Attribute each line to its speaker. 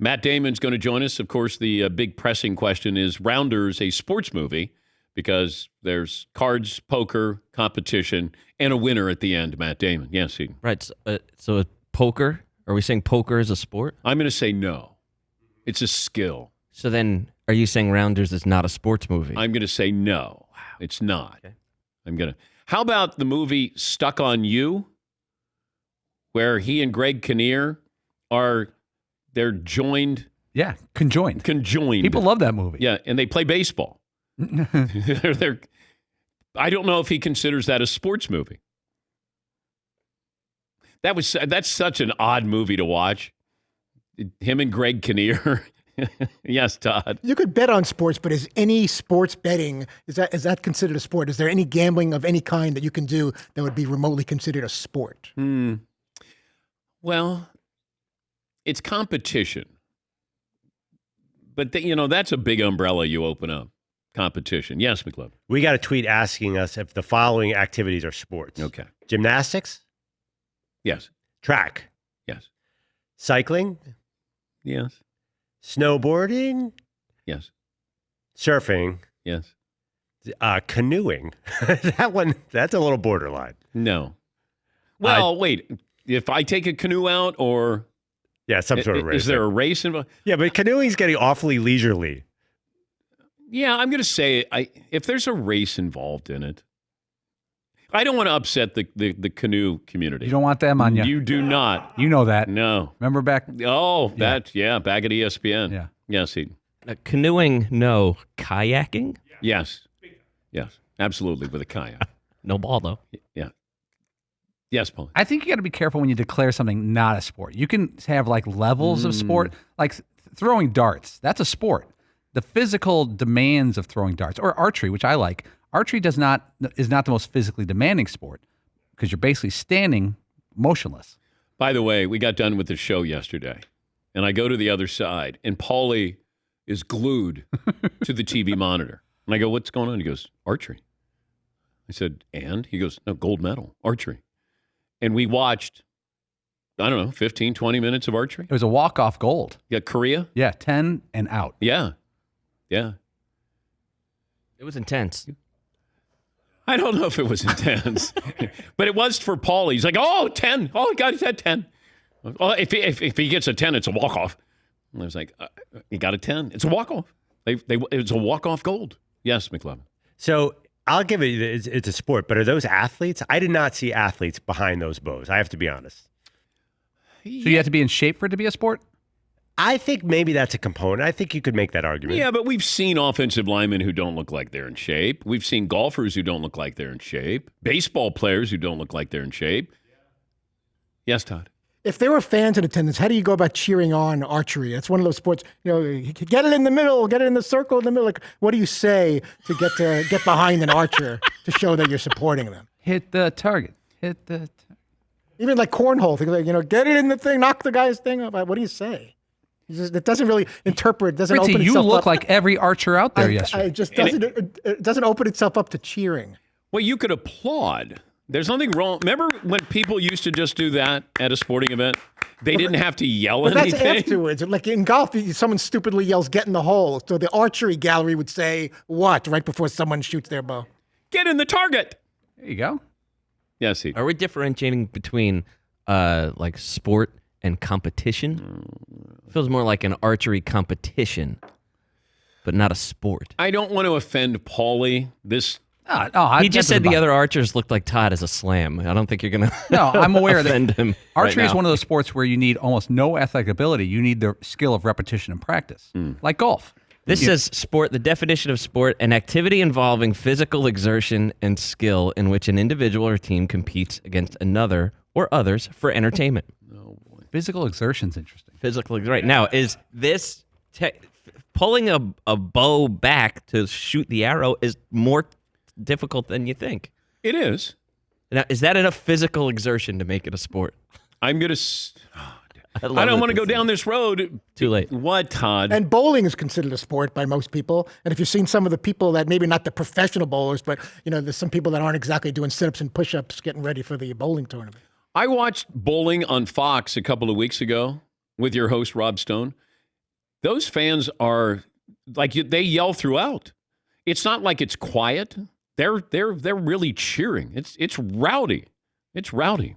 Speaker 1: Matt Damon's going to join us. Of course, the big pressing question is Rounders a sports movie? Because there's cards, poker, competition, and a winner at the end, Matt Damon. Yes, he.
Speaker 2: Right. So poker, are we saying poker is a sport?
Speaker 1: I'm going to say no. It's a skill.
Speaker 2: So then are you saying Rounders is not a sports movie?
Speaker 1: I'm going to say no. It's not. Okay. How about the movie Stuck on You, where he and Greg Kinnear they're joined.
Speaker 3: Yeah, conjoined. People love that movie.
Speaker 1: Yeah, and they play baseball. I don't know if he considers that a sports movie. That's such an odd movie to watch. Him and Greg Kinnear. Yes, Todd.
Speaker 4: You could bet on sports, but is any sports betting, is that considered a sport? Is there any gambling of any kind that you can do that would be remotely considered a sport?
Speaker 1: Well, it's competition. But, that's a big umbrella you open up. Competition. Yes, McLeod.
Speaker 5: We got a tweet asking us if the following activities are sports.
Speaker 1: Okay.
Speaker 5: Gymnastics?
Speaker 1: Yes.
Speaker 5: Track?
Speaker 1: Yes.
Speaker 5: Cycling?
Speaker 1: Yes.
Speaker 5: Snowboarding?
Speaker 1: Yes.
Speaker 5: Surfing?
Speaker 1: Yes.
Speaker 5: Canoeing? That's a little borderline.
Speaker 1: No. Well, wait. If I take a canoe out or...
Speaker 5: Yeah, some sort of race.
Speaker 1: Is there a race involved?
Speaker 5: Yeah, but canoeing's getting awfully leisurely.
Speaker 1: Yeah, I'm going to say if there's a race involved in it, I don't want to upset the canoe community.
Speaker 3: You don't want them on you.
Speaker 1: You do not.
Speaker 3: You know that.
Speaker 1: No.
Speaker 3: Remember back?
Speaker 1: Oh, back at ESPN.
Speaker 3: Yeah.
Speaker 1: Yes, he.
Speaker 2: Canoeing, no. Kayaking?
Speaker 1: Yes. Yes, absolutely, with a kayak.
Speaker 2: No ball, though.
Speaker 1: Yeah. Yes, Paul.
Speaker 3: I think you got to be careful when you declare something not a sport. You can have like levels of sport, like throwing darts. That's a sport. The physical demands of throwing darts, or archery, which I like. Archery is not the most physically demanding sport because you're basically standing motionless.
Speaker 1: By the way, we got done with the show yesterday, and I go to the other side, and Paulie is glued to the TV monitor. And I go, what's going on? He goes, archery. I said, and? He goes, no, gold medal, archery. And we watched, I don't know, 15, 20 minutes of archery.
Speaker 3: It was a walk-off gold.
Speaker 1: Yeah, Korea?
Speaker 3: Yeah, 10 and out.
Speaker 1: Yeah. Yeah.
Speaker 2: It was intense.
Speaker 1: I don't know if it was intense, but it was for Paul. He's like, 10. Oh, God, he's had 10. Oh, if he gets a 10, it's a walk-off. And I was like, he got a 10. It's a walk-off. It's a walk-off gold. Yes, McLevin.
Speaker 5: So I'll give it, it's a sport, but are those athletes? I did not see athletes behind those bows. I have to be honest.
Speaker 3: So you have to be in shape for it to be a sport?
Speaker 5: I think maybe that's a component. I think you could make that argument.
Speaker 1: Yeah, but we've seen offensive linemen who don't look like they're in shape. We've seen golfers who don't look like they're in shape. Baseball players who don't look like they're in shape. Yes, Todd.
Speaker 4: If there were fans in attendance, how do you go about cheering on archery? It's one of those sports, get it in the middle, get it in the circle in the middle. Like, what do you say to get behind an archer to show that you're supporting them?
Speaker 3: Hit the target.
Speaker 4: Even like cornhole, things like, get it in the thing, knock the guy's thing up. What do you say? It doesn't really interpret. Doesn't
Speaker 3: Ritzy,
Speaker 4: open
Speaker 3: you
Speaker 4: itself
Speaker 3: look
Speaker 4: up.
Speaker 3: like every archer out there yesterday.
Speaker 4: It just doesn't. It doesn't open itself up to cheering.
Speaker 1: Well, you could applaud. There's nothing wrong. Remember when people used to just do that at a sporting event? They didn't have to yell
Speaker 4: But
Speaker 1: anything.
Speaker 4: that's afterwards. Like in golf, someone stupidly yells, "Get in the hole." So the archery gallery would say what right before someone shoots their bow?
Speaker 1: Get in the target.
Speaker 3: There you go.
Speaker 1: Yes, he.
Speaker 2: Are we differentiating between like sport and competition? Feels more like an archery competition, but not a sport.
Speaker 1: I don't want to offend Paulie.
Speaker 2: He just said the other archers looked like Todd as a slam. I don't think you're going to
Speaker 3: No, I'm aware
Speaker 2: offend
Speaker 3: that
Speaker 2: him.
Speaker 3: Archery
Speaker 2: right
Speaker 3: is
Speaker 2: now.
Speaker 3: one of those sports where you need almost no athletic ability. You need the skill of repetition and practice, like golf.
Speaker 2: This says sport, the definition of sport, an activity involving physical exertion and skill in which an individual or team competes against another or others for entertainment.
Speaker 3: Physical exertion's interesting.
Speaker 2: Physical, right. Now, is this pulling a bow back to shoot the arrow is more difficult than you think?
Speaker 1: It is.
Speaker 2: Now, is that enough physical exertion to make it a sport?
Speaker 1: I'm going to... I don't want to go down this road.
Speaker 2: Too late.
Speaker 1: What, Todd?
Speaker 4: And bowling is considered a sport by most people. And if you've seen some of the people that maybe not the professional bowlers, but there's some people that aren't exactly doing sit-ups and push-ups getting ready for the bowling tournament.
Speaker 1: I watched bowling on Fox a couple of weeks ago with your host, Rob Stone. those fans are like they yell throughout. It's not like it's quiet. They're really cheering. It's rowdy. It's rowdy.